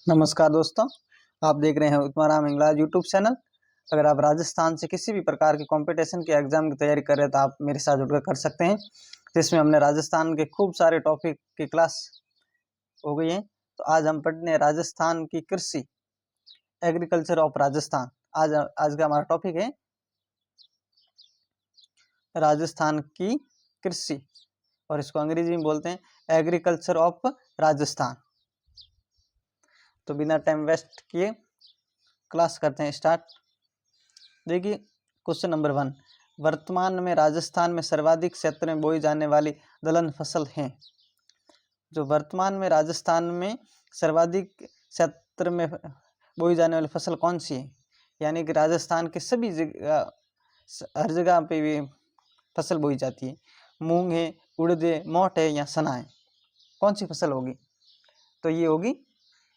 नमस्कार दोस्तों, आप देख रहे हैं उत्तमाराम इंग्लिश यूट्यूब चैनल। अगर आप राजस्थान से किसी भी प्रकार के कंपटीशन के एग्जाम की तैयारी कर रहे हैं तो आप मेरे साथ जुड़कर कर सकते हैं। जिसमें हमने राजस्थान के खूब सारे टॉपिक की क्लास हो गई है। तो आज हम पढ़ने राजस्थान की कृषि, एग्रीकल्चर ऑफ राजस्थान। आज का हमारा टॉपिक है राजस्थान की कृषि, और इसको अंग्रेजी में बोलते हैं एग्रीकल्चर ऑफ राजस्थान। तो बिना टाइम वेस्ट किए क्लास करते हैं स्टार्ट। देखिए क्वेश्चन नंबर 1, वर्तमान में राजस्थान में सर्वाधिक क्षेत्र में बोई जाने वाली दलहन फसल है। जो वर्तमान में राजस्थान में सर्वाधिक क्षेत्र में बोई जाने वाली फसल कौन सी है, यानी कि राजस्थान के सभी जगह, हर जगह पे भी फसल बोई जाती है। मूंग है, उड़द है, मोट है या चना है, कौन सी फसल होगी? तो ये होगी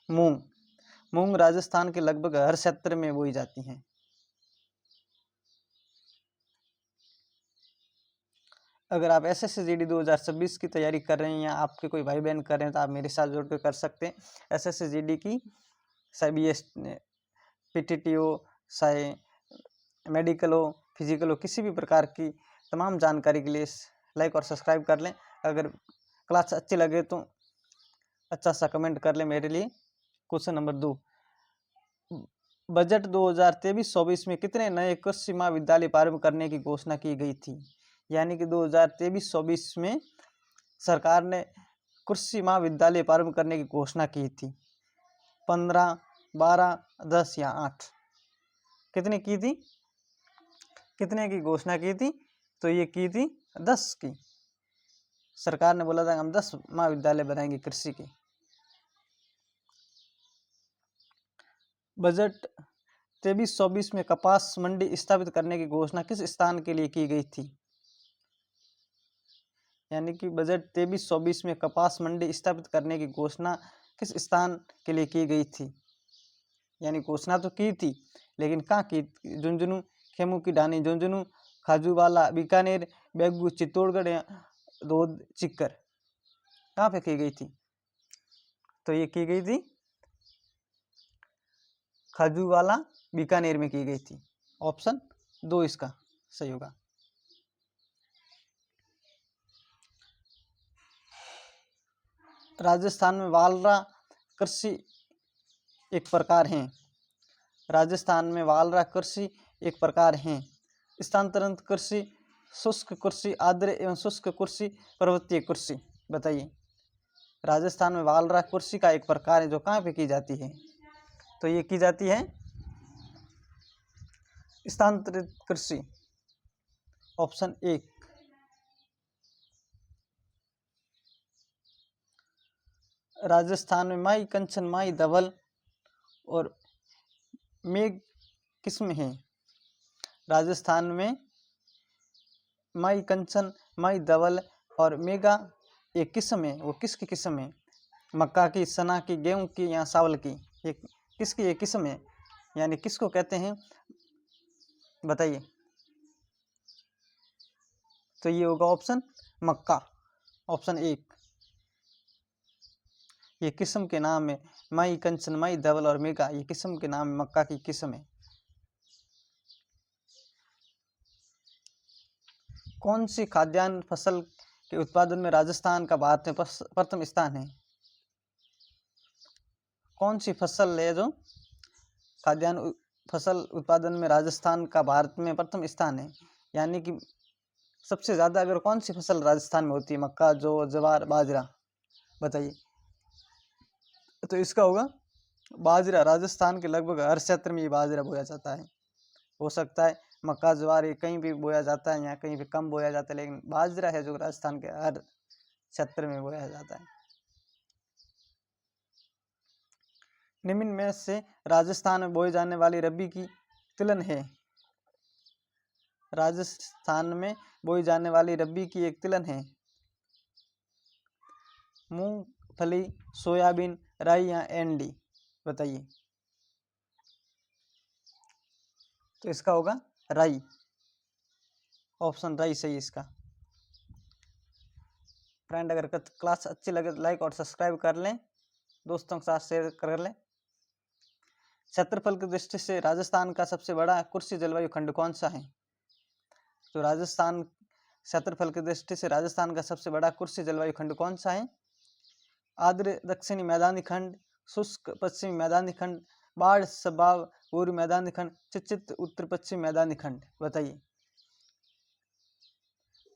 मूंग। मूंग राजस्थान के लगभग हर क्षेत्र में बोई जाती हैं। अगर आप SSC-GD 2026 की तैयारी कर रहे हैं या आपके कोई भाई बहन कर रहे हैं तो आप मेरे साथ जुड़ कर कर सकते हैं। SSC-GD की CBS PTT हो, चाहे मेडिकल हो, फिजिकल हो, किसी भी प्रकार की तमाम जानकारी के लिए लाइक और सब्सक्राइब कर लें। अगर क्लास अच्छी लगे तो अच्छा सा कमेंट कर लें मेरे लिए। क्वेश्चन नंबर 2, बजट 2023-24 में कितने नए कृषि महाविद्यालय प्रारंभ करने की घोषणा की गई थी? यानी कि 2023-24 में सरकार ने कृषि महाविद्यालय प्रारंभ करने की घोषणा की थी। 15, 12, 10 या 8? कितने की थी? कितने की घोषणा की थी? तो ये की थी 10 की। सरकार ने बोला था हम 10 महाविद्यालय बनाएंगे कृषि के। बजट 23-24 में कपास मंडी स्थापित करने की घोषणा किस स्थान के लिए की गई थी? यानी कि बजट 23-24 में कपास मंडी स्थापित करने की घोषणा किस स्थान के लिए की गई थी? यानी घोषणा तो की थी, लेकिन कहाँ की? झुंझुनू, खेमू की ढाणी झुंझुनू, खाजूवाला बीकानेर, बेगू चित्तौड़गढ़ या रोहद चिक्कर, कहाँ पे की गई थी? तो ये की गई थी खाजूवाला बीकानेर में की गई थी। ऑप्शन 2 इसका सही होगा। राजस्थान में वालरा कृषि एक प्रकार है। राजस्थान में वालरा कृषि एक प्रकार है। स्थानांतरित कृषि, शुष्क कृषि, आर्द्र एवं शुष्क कृषि, पर्वतीय कृषि। बताइए, राजस्थान में वालरा कृषि का एक प्रकार है जो कहाँ पे की जाती है? तो ये की जाती है स्थानांतरित कृषि। ऑप्शन 1। राजस्थान में माई कंचन, माई धवल और मेघ किस्म है। राजस्थान में माई कंचन, माई धवल और मेगा एक किस्म है। वो किसकी किस्म है? मक्का की, चना की, गेहूं की या चावल की? ये किसकी एक किस्म है, यानी किसको कहते हैं? बताइए। तो ये होगा ऑप्शन मक्का, ऑप्शन 1। ये किस्म के नाम है माई कंचन, माई धवल और मेगा, ये किस्म के नाम मक्का की किस्म है। कौन सी खाद्यान्न फसल के उत्पादन में राजस्थान का भारत में प्रथम स्थान है? कौन सी फसल है जो खाद्यान्न फसल उत्पादन में राजस्थान का भारत में प्रथम स्थान है? यानी कि सबसे ज़्यादा अगर कौन सी फसल राजस्थान में होती है? मक्का, जौ, ज्वार, बाजरा। बताइए। तो इसका होगा बाजरा। राजस्थान के लगभग हर क्षेत्र में ये बाजरा बोया जाता है। हो सकता है मक्का, ज्वार ये कहीं भी बोया जाता है या कहीं भी कम बोया जाता है, लेकिन बाजरा है जो राजस्थान के हर क्षेत्र में बोया जाता है। निम्न में से राजस्थान में बोई जाने वाली रबी की तिलहन है। राजस्थान में बोई जाने वाली रबी की एक तिलहन है। मूंगफली, सोयाबीन, राई या एंडी? बताइए। तो इसका होगा राई, ऑप्शन राई सही इसका। फ्रेंड, अगर क्लास अच्छी लगे तो लाइक और सब्सक्राइब कर लें, दोस्तों के साथ शेयर कर लें। क्षेत्रफल की दृष्टि से राजस्थान का सबसे बड़ा कृषि जलवायु खंड कौन सा है? तो राजस्थान क्षेत्रफल की दृष्टि से राजस्थान का सबसे बड़ा कृषि जलवायु खंड कौन सा है? आर्द्र दक्षिणी मैदानी खंड, शुष्क पश्चिमी मैदानी खंड, बाढ़ सबाव पूर्वी मैदानी खंड, चिचित उत्तर पश्चिमी मैदानी खंड। बताइए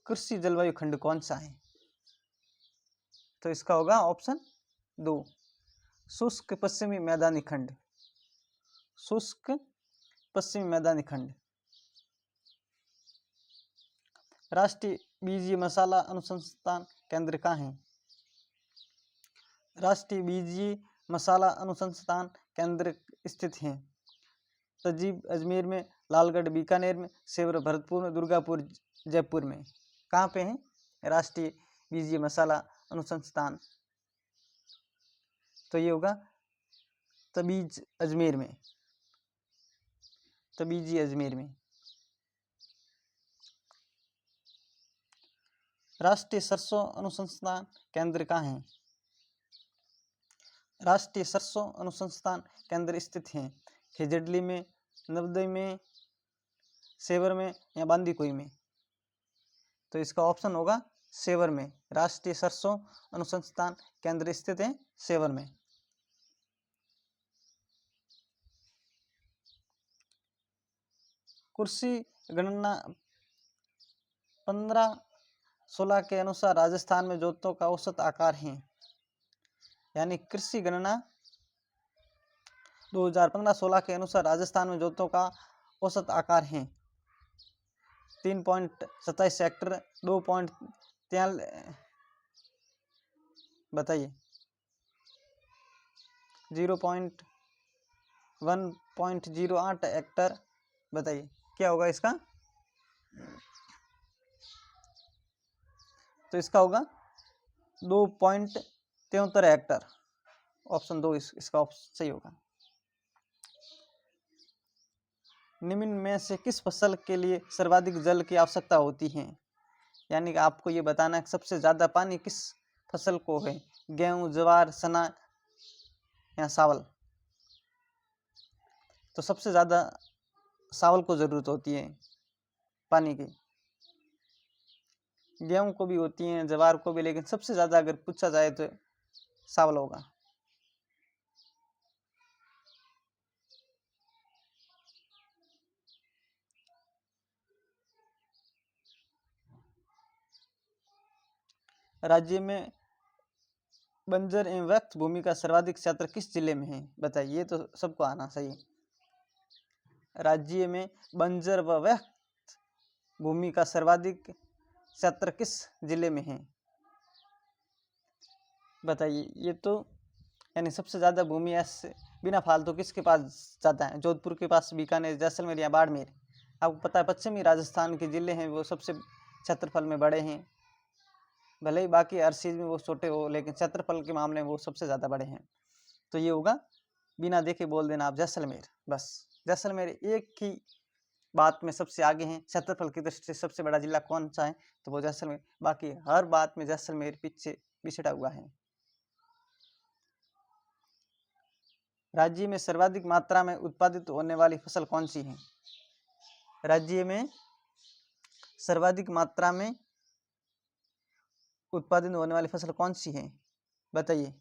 कृषि जलवायु खंड कौन सा है? तो इसका होगा ऑप्शन 2, शुष्क पश्चिमी मैदानी खंड। शुष्क पश्चिमी मैदानी खंड। राष्ट्रीय बीजीय मसाला अनुसंधान केंद्र कहाँ है? राष्ट्रीय बीजीय मसाला अनुसंधान केंद्र स्थित है तजीब अजमेर में, लालगढ़ बीकानेर में, सेवर भरतपुर में, दुर्गापुर जयपुर में। कहाँ पे है राष्ट्रीय बीजीय मसाला अनुसंधान? तो ये होगा तबीज अजमेर में, तबीजी अजमेर में। राष्ट्रीय सरसों अनुसंधान केंद्र कहाँ है? राष्ट्रीय सरसों अनुसंधान केंद्र स्थित है खेजड़ली में, नवदई में, सेवर में या बांदीकुई में। तो इसका ऑप्शन होगा सेवर में। राष्ट्रीय सरसों अनुसंधान केंद्र स्थित है सेवर में। कृषि गणना 15-16 के अनुसार राजस्थान में जोतों का औसत आकार है, यानी कृषि गणना 2015-16 के अनुसार राजस्थान में जोतों का औसत आकार है 3.27 हेक्टर, 2.43, बताइए 1.08 हेक्टर। बताइए क्या होगा इसका? तो इसका होगा 2.73 हेक्टर। ऑप्शन 2 इसका ऑप्शन सही होगा। निम्न में से किस फसल के लिए सर्वाधिक जल की आवश्यकता होती है? यानी कि आपको ये बताना है कि सबसे ज़्यादा पानी किस फसल को है, गेहूँ, ज्वार, चना या चावल? तो सबसे ज़्यादा चावल को ज़रूरत होती है पानी की। गेहूँ को भी होती है, ज्वार को भी, लेकिन सबसे ज़्यादा अगर पूछा जाए तो चावल होगा। राज्य में बंजर एवं व्यक्त भूमि का सर्वाधिक क्षेत्र किस जिले में है? बताइए, ये तो सबको आना चाहिए। राज्य में बंजर व व्यक्त भूमि का सर्वाधिक क्षेत्र किस जिले में है? बताइए। ये तो यानी सबसे ज़्यादा भूमि ऐसे बिना फालतू किसके पास ज़्यादा है? जोधपुर के पास, बीकानेर, जैसलमेर या बाड़मेर। आपको पता है पश्चिमी राजस्थान के जिले हैं वो सबसे क्षेत्रफल में बड़े हैं, भले ही बाकी हर चीज़ में वो छोटे हो, लेकिन क्षेत्रफल के मामले में वो सबसे ज़्यादा बड़े हैं। तो ये होगा, बिना देखे बोल देना आप जैसलमेर। बस जैसलमेर एक ही बात में सबसे आगे हैं, क्षेत्रफल की दृष्टि से सबसे बड़ा जिला कौन सा है? तो वो जैसलमेर। बाकी हर बात में जैसलमेर पीछे पिछड़ा हुआ है। राज्य में सर्वाधिक मात्रा में उत्पादित होने वाली फसल कौन सी है? राज्य में सर्वाधिक मात्रा में उत्पादित होने वाली फसल कौन सी है? बताइए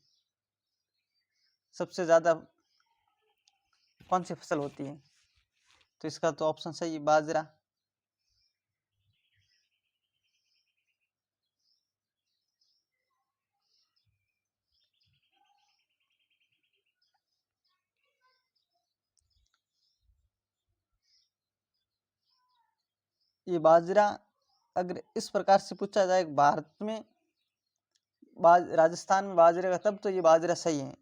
सबसे ज़्यादा कौन सी फसल होती है? तो इसका तो ऑप्शन सही, बाजरा। ये बाजरा अगर इस प्रकार से पूछा जाए भारत में राजस्थान में बाजरे का, तब तो ये बाजरा सही है।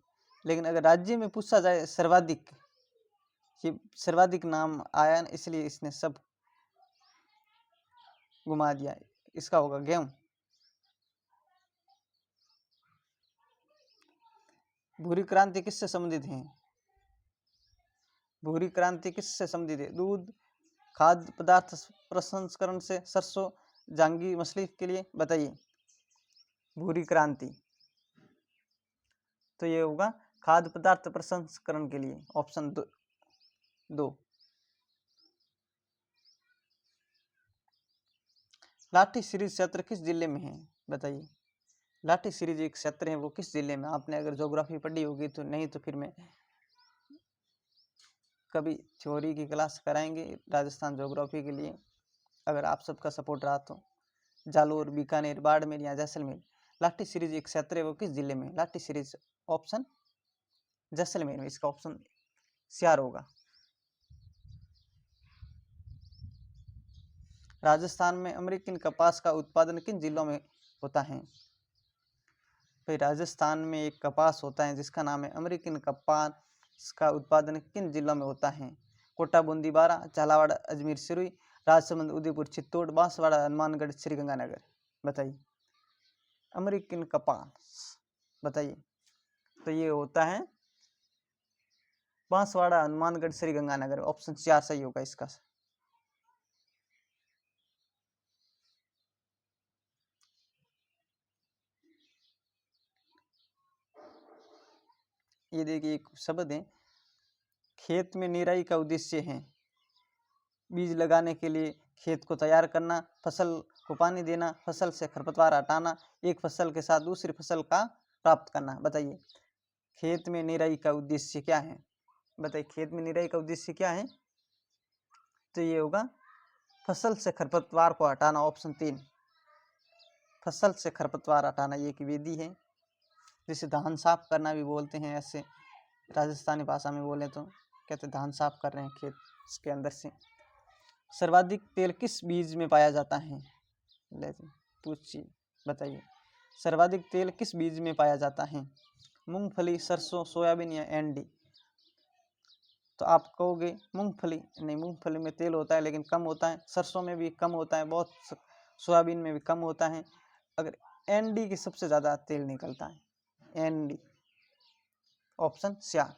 लेकिन अगर राज्य में पूछा जाए सर्वाधिक, ये सर्वाधिक नाम आया ना, इसलिए इसने सब घुमा दिया। इसका होगा गेहूं। भूरी क्रांति किससे संबंधित है? भूरी क्रांति किससे संबंधित है? दूध, खाद्य पदार्थ प्रसंस्करण से, सरसों, जांगी मछली के लिए। बताइए भूरी क्रांति। तो ये होगा खाद्य पदार्थ प्रसंस्करण के लिए, ऑप्शन 2। लाठी सीरीज क्षेत्र किस जिले में है? बताइए। लाठी सीरीज एक क्षेत्र है, वो किस जिले में? आपने अगर ज्योग्राफी पढ़ी होगी तो, नहीं तो फिर मैं कभी थ्योरी की क्लास कराएंगे राजस्थान ज्योग्राफी के लिए, अगर आप सबका सपोर्ट रहा तो। जालोर, बीकानेर, बाड़मेर या जैसलमेर। लाठी सीरीज एक क्षेत्र है, वो किस जिले में? लाठी सीरीज ऑप्शन जैसलमेर में, इसका ऑप्शन सियार होगा। राजस्थान में अमेरिकन कपास का उत्पादन किन जिलों में होता है? भाई राजस्थान में एक कपास होता है जिसका नाम है अमेरिकन कपास का उत्पादन किन जिलों में होता है? कोटा, बूंदी, बारा, झालावाड़, अजमेर, सिरोही, राजसमंद, उदयपुर, चित्तौड़, बांसवाड़ा, हनुमानगढ़, श्रीगंगानगर। बताइए। अमेरिकन कपास, बताइए। तो ये होता है बांसवाड़ा, हनुमानगढ़, श्रीगंगानगर। ऑप्शन 4 सही होगा इसका। ये देखिए एक शब्द है, खेत में निराई का उद्देश्य है बीज लगाने के लिए खेत को तैयार करना, फसल को पानी देना, फसल से खरपतवार हटाना, एक फसल के साथ दूसरी फसल का प्राप्त करना। बताइए खेत में निराई का उद्देश्य क्या है? बताइए खेत में निराई का उद्देश्य क्या है? तो ये होगा फसल से खरपतवार को हटाना। ऑप्शन 3, फसल से खरपतवार हटाना। ये एक विधि है जिसे धान साफ करना भी बोलते हैं, ऐसे राजस्थानी भाषा में बोले तो कहते धान साफ कर रहे हैं खेत के अंदर से। सर्वाधिक तेल किस बीज में पाया जाता है? पूछिए, बताइए सर्वाधिक तेल किस बीज में पाया जाता है? मूंगफली, सरसों, सोयाबीन या एंडी? तो आप कहोगे मूंगफली। नहीं, मूंगफली में तेल होता है लेकिन कम होता है, सरसों में भी कम होता है बहुत, सोयाबीन में भी कम होता है। अगर एंडी की सबसे ज़्यादा तेल निकलता है, एंडी। ऑप्शन 4।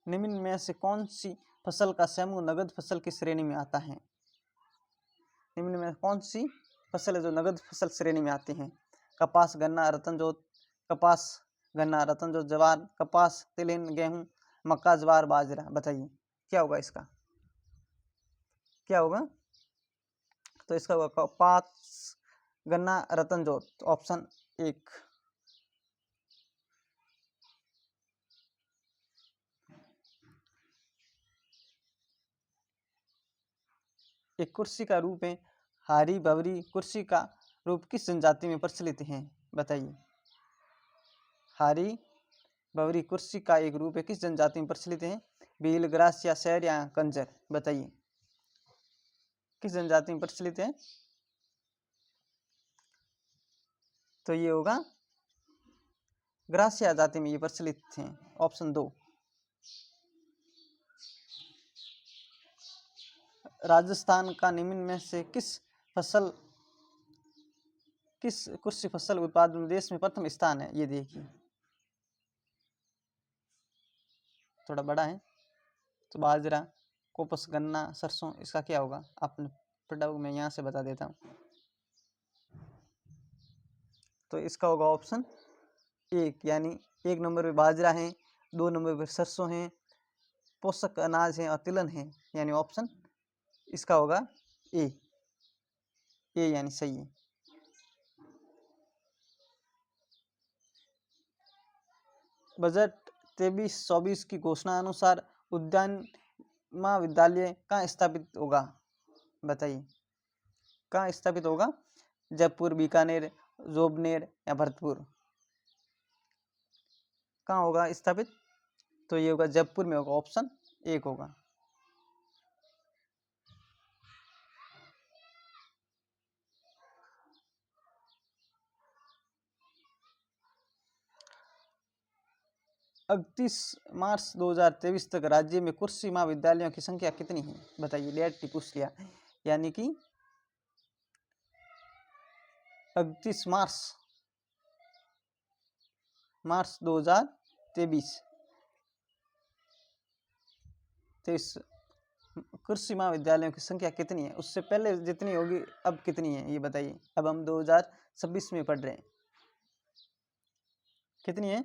निम्न में से कौन सी फसल का समूह नगद फसल की श्रेणी में आता है? निम्न में कौन सी फसल है जो नगद फसल श्रेणी में आती हैं? कपास, गन्ना, रतनजोत, कपास, गन्ना, रतनजोत, ज्वार, कपास, तिलहन, गेहूं, मक्का, ज्वार, बाजरा। बताइए क्या होगा इसका? क्या होगा? तो इसका होगा कपास, गन्ना, रतनजोत। ऑप्शन 1। एक कुर्सी का रूप है हारी बवरी, कुर्सी का रूप किस जनजाति में प्रचलित है? बताइए। हारी बवरी कुर्सी का एक रूप है, किस जनजाति में प्रचलित है? भील, ग्रासिया, शहर या कंजर? बताइए किस जनजाति में प्रचलित है? तो ये होगा ग्रासिया जाति में ये प्रचलित थे। ऑप्शन 2। राजस्थान का निम्न में से किस कृषि फसल उत्पादन में देश में प्रथम स्थान है? ये देखिए थोड़ा बड़ा है। तो बाजरा, कोपस, गन्ना, सरसों, इसका क्या होगा? आपने पढ़ा होगा, मैं यहाँ से बता देता हूँ। तो इसका होगा ऑप्शन 1, यानी 1 नंबर पे बाजरा है, 2 नंबर पे सरसों है, पोषक अनाज है और तिलहन है, यानी ऑप्शन इसका होगा ए यानी सही है। बजट 23-24 की घोषणा अनुसार उद्यान महाविद्यालय कहाँ स्थापित होगा? बताइए कहाँ स्थापित होगा? जयपुर, बीकानेर, जोबनेर या भरतपुर? कहाँ होगा स्थापित? तो ये होगा जयपुर में होगा। ऑप्शन 1 होगा। इकतीस मार्च 2023 तक राज्य में कृषि महाविद्यालयों की संख्या कितनी है? बताइए। डेट पूछ लिया, यानी कि 31 मार्च 2023 कृषि महाविद्यालयों की संख्या कितनी है? उससे पहले जितनी होगी अब कितनी है ये बताइए। अब हम 2026 में पढ़ रहे हैं, कितनी है?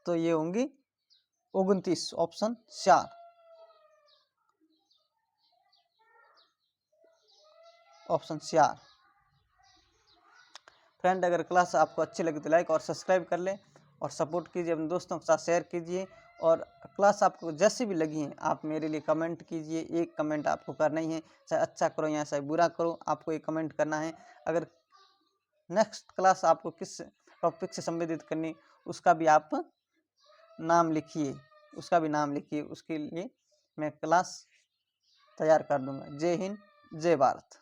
तो ये होंगी 29, ऑप्शन 4। ऑप्शन 4। फ्रेंड, अगर क्लास आपको अच्छी लगी तो लाइक और सब्सक्राइब कर लें और सपोर्ट कीजिए, अपने दोस्तों के साथ शेयर कीजिए। और क्लास आपको जैसी भी लगी है आप मेरे लिए कमेंट कीजिए। एक कमेंट आपको करना ही है, चाहे अच्छा करो या चाहे बुरा करो, आपको एक कमेंट करना है। अगर नेक्स्ट क्लास आपको किस टॉपिक से संबंधित करनी उसका भी आप नाम लिखिए, उसके लिए मैं क्लास तैयार कर दूंगा। जय हिंद, जय भारत।